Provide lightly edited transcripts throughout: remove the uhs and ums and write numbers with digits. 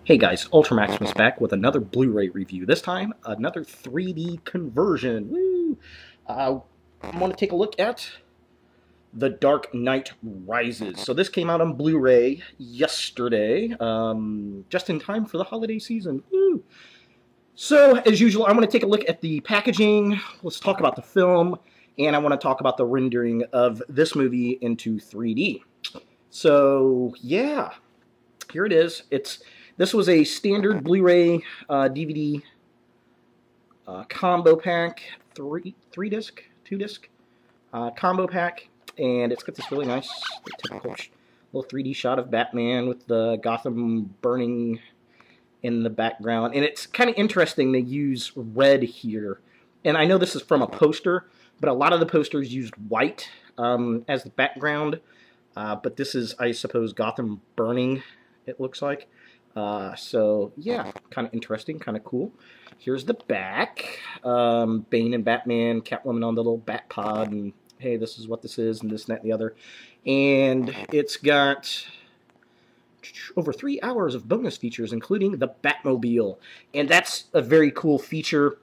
Hey guys, Ultramaximus back with another Blu Ray review. This time, another 3D conversion. Woo! I want to take a look at The Dark Knight Rises. So this came out on Blu Ray yesterday, just in time for the holiday season. Woo! So, as usual, I want to take a look at the packaging. Let's talk about the film, and I want to talk about the rendering of this movie into 3D. So, yeah, here it is. This was a standard Blu-ray DVD combo pack, two disc combo pack, and it's got this really nice, typical little 3D shot of Batman with the Gotham burning in the background. And it's kind of interesting they use red here. And I know this is from a poster, but a lot of the posters used white as the background. But this is, I suppose, Gotham burning, it looks like. So, yeah, kind of interesting, kind of cool. Here's the back. Bane and Batman, Catwoman on the little bat pod, and hey, this is what this is, and this, and that, and the other. And it's got over 3 hours of bonus features, including the Batmobile. And that's a very cool feature,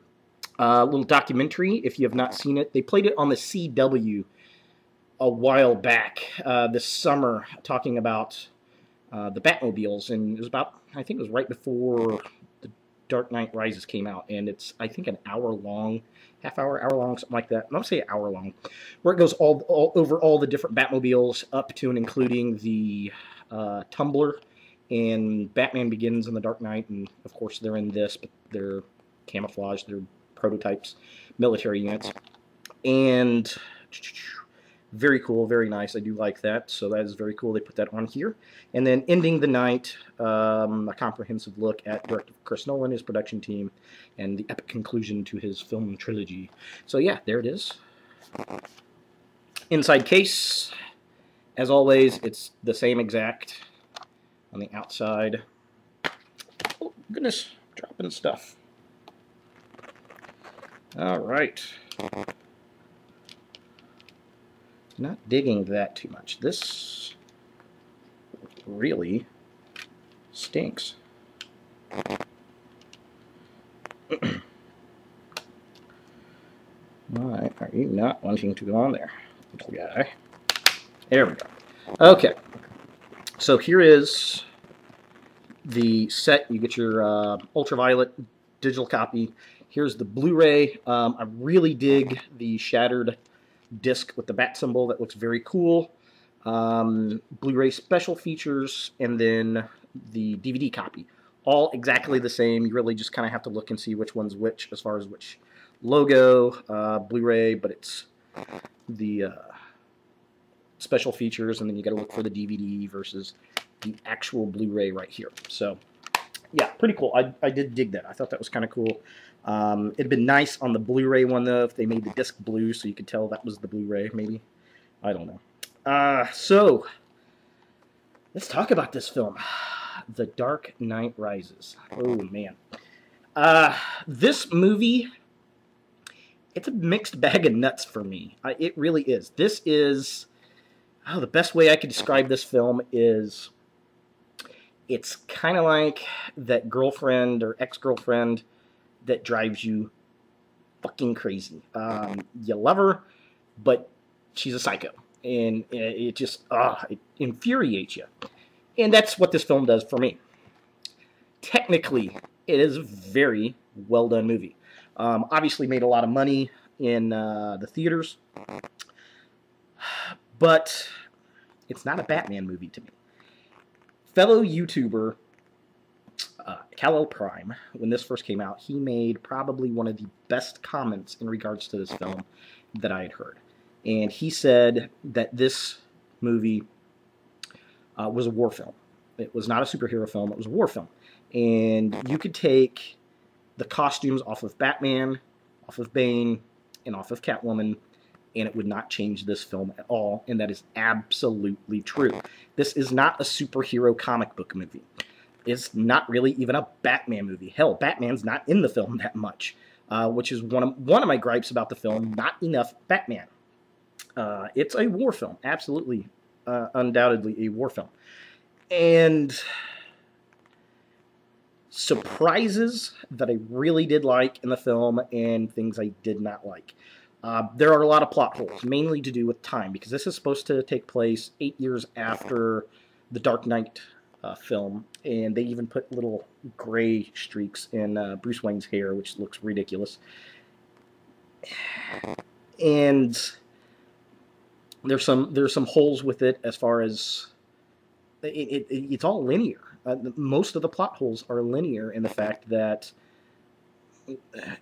little documentary, if you have not seen it. They played it on the CW a while back, this summer, talking about the Batmobiles, and it was about, I think it was right before The Dark Knight Rises came out, and it's, I think, an hour long, hour long, something like that. I'm going to say an hour long, where it goes all over all the different Batmobiles, up to and including the Tumbler, and Batman Begins in The Dark Knight, and of course they're in this, but they're camouflaged, they're prototypes, military units, and very cool, very nice. I do like that, so that is very cool. They put that on here. And then ending the night, a comprehensive look at director Chris Nolan, his production team, and the epic conclusion to his film trilogy. So yeah, there it is. Inside case, as always, it's the same exact on the outside. Oh, goodness, dropping stuff. All right. Not digging that too much. This really stinks. Why are you not wanting to go on there, little guy? There we go. Okay. So here is the set. You get your ultraviolet digital copy. Here's the Blu-ray. I really dig the shattered disc with the bat symbol. That looks very cool. Blu-ray special features, and then the DVD copy. All exactly the same. You really just kind of have to look and see which one's which as far as which logo. Blu-ray, but it's the special features, and then you got to look for the DVD versus the actual Blu-ray right here. So yeah, pretty cool. I did dig that. I thought that was kind of cool. It'd been nice on the Blu-ray one, though, if they made the disc blue so you could tell that was the Blu-ray, maybe. I don't know. So, let's talk about this film. The Dark Knight Rises. Oh, man. This movie, it's a mixed bag of nuts for me. It really is. This is, the best way I could describe this film is, it's kind of like that girlfriend or ex-girlfriend that drives you fucking crazy. You love her, but she's a psycho. And it just, it infuriates you. And that's what this film does for me. Technically, it is a very well done movie. Obviously made a lot of money in the theaters. But it's not a Batman movie to me. Fellow YouTuber Kal-El Prime, when this first came out, he made probably one of the best comments in regards to this film that I had heard. And he said that this movie was a war film. It was not a superhero film, it was a war film. And you could take the costumes off of Batman, off of Bane, and off of Catwoman, and it would not change this film at all, and that is absolutely true. This is not a superhero comic book movie. It's not really even a Batman movie. Hell, Batman's not in the film that much, which is one of my gripes about the film. Not enough Batman. It's a war film, absolutely, undoubtedly a war film. And surprises that I really did like in the film and things I did not like. There are a lot of plot holes, mainly to do with time, because this is supposed to take place 8 years after the Dark Knight film, and they even put little gray streaks in Bruce Wayne's hair, which looks ridiculous. And there's some holes with it as far as it's all linear. Most of the plot holes are linear in the fact that,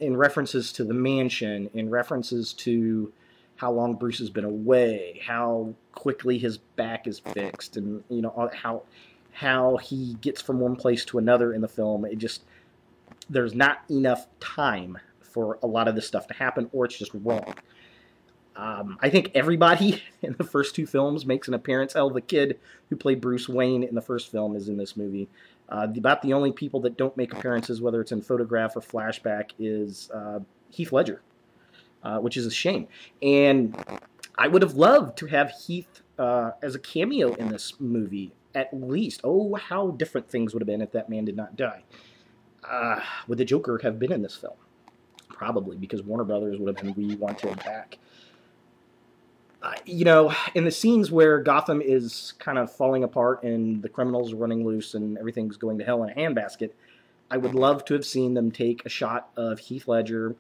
in references to the mansion, in references to how long Bruce has been away, how quickly his back is fixed, and how he gets from one place to another in the film. There's not enough time for a lot of this stuff to happen, or it's just wrong. I think everybody in the first two films makes an appearance. Hell, the kid who played Bruce Wayne in the first film is in this movie. About the only people that don't make appearances, whether it's in photograph or flashback, is Heath Ledger, which is a shame. And I would have loved to have Heath as a cameo in this movie, at least. Oh, how different things would have been if that man did not die. Would the Joker have been in this film? Probably, because Warner Brothers would have been, we want him back. In the scenes where Gotham is kind of falling apart and the criminals are running loose and everything's going to hell in a handbasket, I would love to have seen them take a shot of Heath Ledger,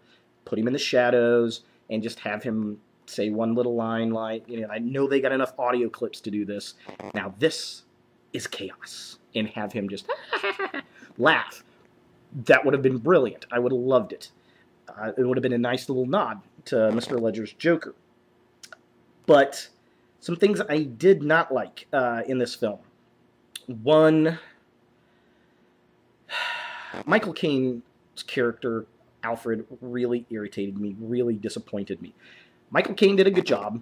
put him in the shadows, and just have him say one little line like, I know they got enough audio clips to do this. Now this is chaos. And have him just laugh. That would have been brilliant. I would have loved it. It would have been a nice little nod to Mr. Ledger's Joker. But some things I did not like in this film. One, Michael Caine's character, Alfred, really irritated me, really disappointed me. Michael Caine did a good job.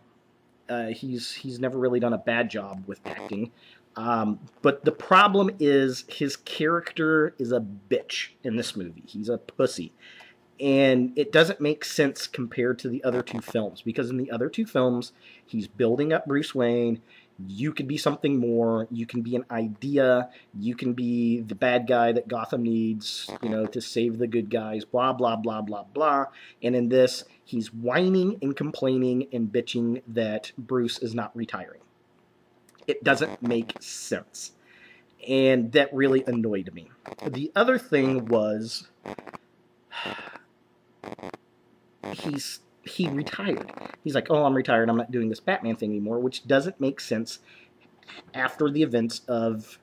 He's never really done a bad job with acting. But the problem is his character is a bitch in this movie. He's a pussy. And it doesn't make sense compared to the other two films, because in the other two films, he's building up Bruce Wayne. You could be something more. You can be an idea. You can be the bad guy that Gotham needs, to save the good guys, blah, blah, blah, blah, blah. And in this, he's whining and complaining and bitching that Bruce is not retiring. It doesn't make sense. And that really annoyed me. The other thing was, he retired. He's like, oh, I'm retired. I'm not doing this Batman thing anymore, which doesn't make sense after the events of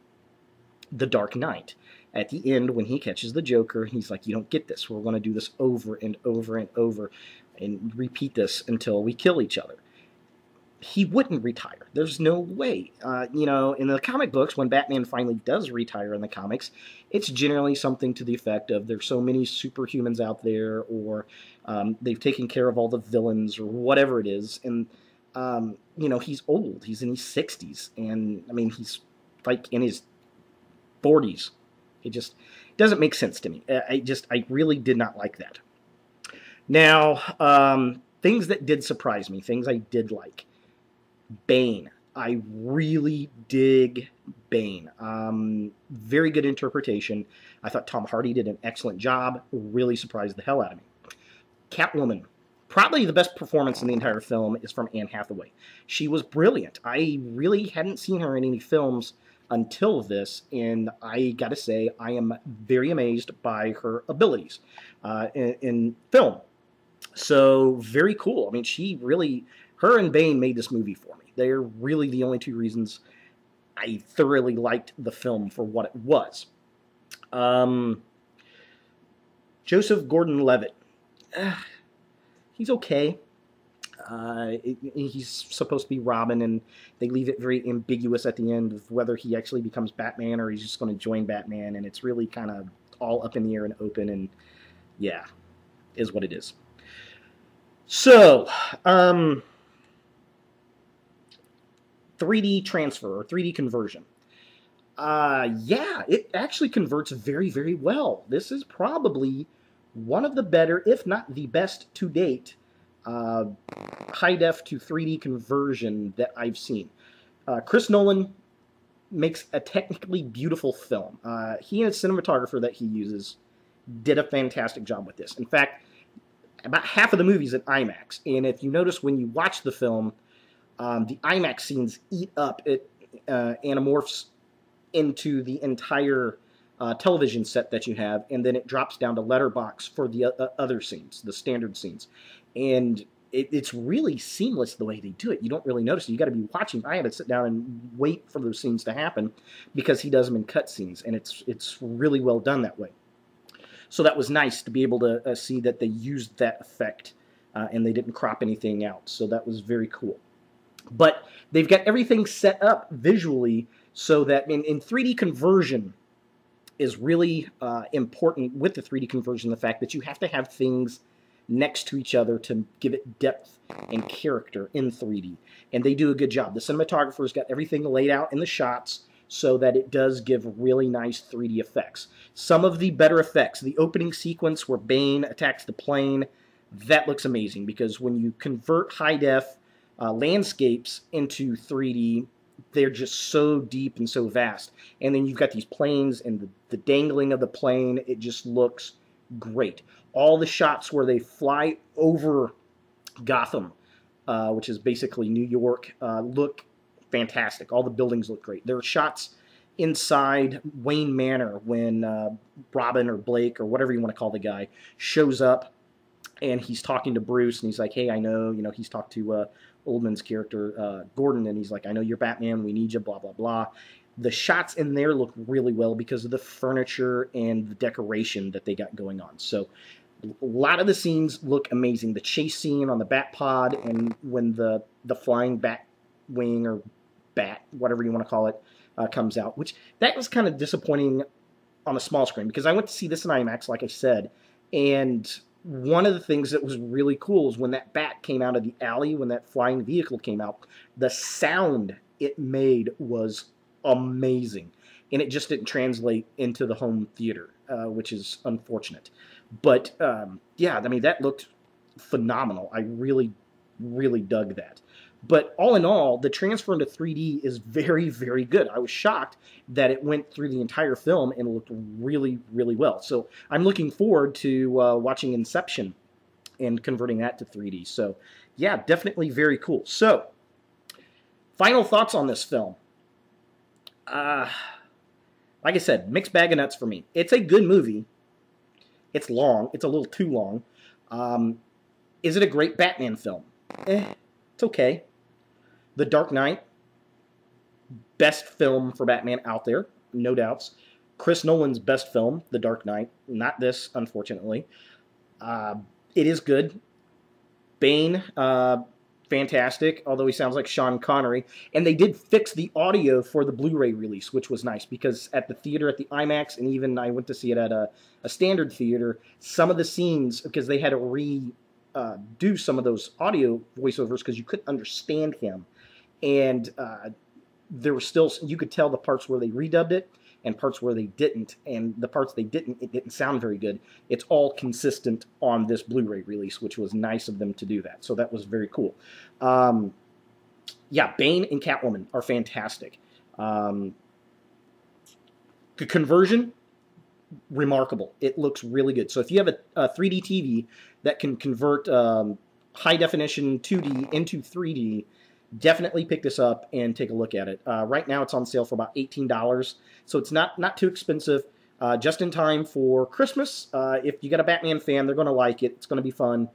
The Dark Knight. At the end, when he catches the Joker, he's like, you don't get this. We're going to do this over and over and over and repeat this until we kill each other. He wouldn't retire. There's no way. In the comic books, when Batman finally does retire in the comics, it's generally something to the effect of there's so many superhumans out there, or they've taken care of all the villains, or whatever it is. And, he's old. He's in his 60s. And, he's like in his 40s. It just doesn't make sense to me. I really did not like that. Now, things that did surprise me, things I did like. Bane. I really dig Bane. Very good interpretation. I thought Tom Hardy did an excellent job. Really surprised the hell out of me. Catwoman. Probably the best performance in the entire film is from Anne Hathaway. She was brilliant. I really hadn't seen her in any films until this, and I gotta say, I am very amazed by her abilities in film. So, very cool. Her and Bane made this movie for me. They're really the only two reasons I thoroughly liked the film for what it was. Joseph Gordon-Levitt. He's okay. He's supposed to be Robin, and they leave it very ambiguous at the end of whether he actually becomes Batman or he's just going to join Batman, and it's really kind of all up in the air and open, and yeah, is what it is. So, 3D transfer or 3D conversion. Yeah, it actually converts very, very well. This is probably one of the better, if not the best to date, high def to 3D conversion that I've seen. Chris Nolan makes a technically beautiful film. He and his cinematographer that he uses did a fantastic job with this. In fact, about half of the movie's at IMAX, and if you notice when you watch the film, the IMAX scenes eat up, it anamorphs into the entire television set that you have, and then it drops down to letterbox for the other scenes, the standard scenes. And it's really seamless the way they do it. You don't really notice it. You got to be watching. I had to sit down and wait for those scenes to happen because he does them in cut scenes, and it's really well done that way. So that was nice to be able to see that they used that effect and they didn't crop anything out. So that was very cool. But they've got everything set up visually so that in 3D conversion is really important with the 3D conversion, the fact that you have to have things next to each other to give it depth and character in 3D. And they do a good job. The cinematographer's got everything laid out in the shots so that it does give really nice 3D effects. Some of the better effects, the opening sequence where Bane attacks the plane, that looks amazing because when you convert high-def landscapes into 3D, they're just so deep and so vast. And then you've got these planes and the dangling of the plane, it just looks great. All the shots where they fly over Gotham, which is basically New York, look fantastic. All the buildings look great. There are shots inside Wayne Manor when Robin or Blake or whatever you want to call the guy shows up and he's talking to Bruce and he's like, hey, I know, he's talked to Oldman's character, Gordon, and he's like, I know you're Batman, we need you, blah, blah, blah. The shots in there look really well because of the furniture and the decoration that they got going on. So a lot of the scenes look amazing. The chase scene on the Bat Pod and when the flying Bat Wing or Bat, whatever you want to call it, comes out, which that was kind of disappointing on the small screen because I went to see this in IMAX, like I said, and one of the things that was really cool is when that bat came out of the alley, when that flying vehicle came out, the sound it made was amazing. And it just didn't translate into the home theater, which is unfortunate. But, yeah, I mean, that looked phenomenal. I really, really dug that. But all in all, the transfer into 3D is very, very good. I was shocked that it went through the entire film and looked really, really well. So I'm looking forward to watching Inception and converting that to 3D. So, yeah, definitely very cool. So, final thoughts on this film. Like I said, mixed bag of nuts for me. It's a good movie. It's long. It's a little too long. Is it a great Batman film? It's okay. The Dark Knight, best film for Batman out there, no doubts. Chris Nolan's best film, The Dark Knight. Not this, unfortunately. It is good. Bane, fantastic, although he sounds like Sean Connery. And they did fix the audio for the Blu Ray release, which was nice, because at the theater, at the IMAX, and even I went to see it at a standard theater, some of the scenes, because they had to do some of those audio voiceovers because you couldn't understand him. And there were still, you could tell the parts where they redubbed it and parts where they didn't. And the parts they didn't, it didn't sound very good. It's all consistent on this Blu Ray release, which was nice of them to do that. So that was very cool. Yeah, Bane and Catwoman are fantastic. The conversion, remarkable. It looks really good. So if you have a 3D TV that can convert high definition 2D into 3D, definitely pick this up and take a look at it. Right now it's on sale for about $18, so it's not too expensive. Just in time for Christmas. If you got a Batman fan, they're going to like it. It's going to be fun.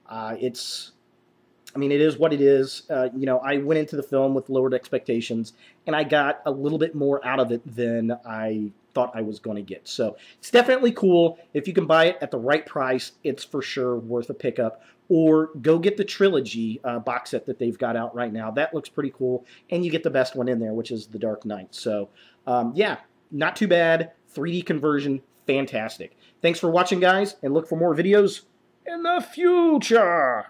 I mean, it is what it is. I went into the film with lowered expectations, and I got a little bit more out of it than I thought I was going to get. So it's definitely cool. If you can buy it at the right price, it's for sure worth a pickup. Or go get the trilogy box set that they've got out right now. That looks pretty cool. And you get the best one in there, which is The Dark Knight. So, yeah, not too bad. 3D conversion, fantastic. Thanks for watching, guys, and look for more videos in the future.